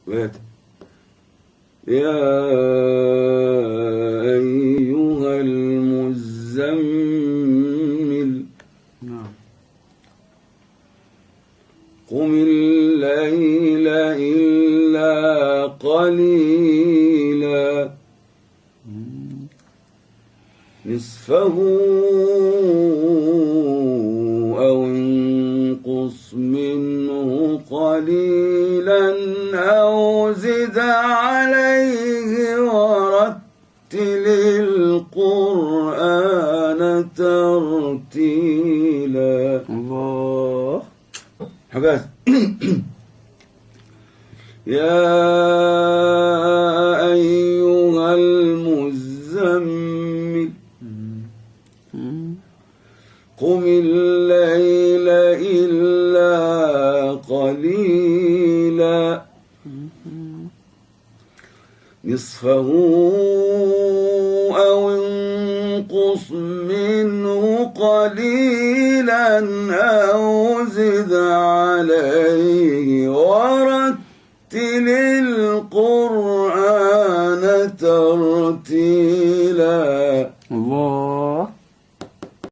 يا أيها المزمل قم الليل إلا قليلا نصفه أو انقص منه قليلا أو زد عليه ورتل القرآن ترتيلا. الله حاجات. يا أيها المزمل قم الليل إلا قليلا نصفه أو انقص منه قليلا أو زد عليه ورتل القرآن ترتيلا. الله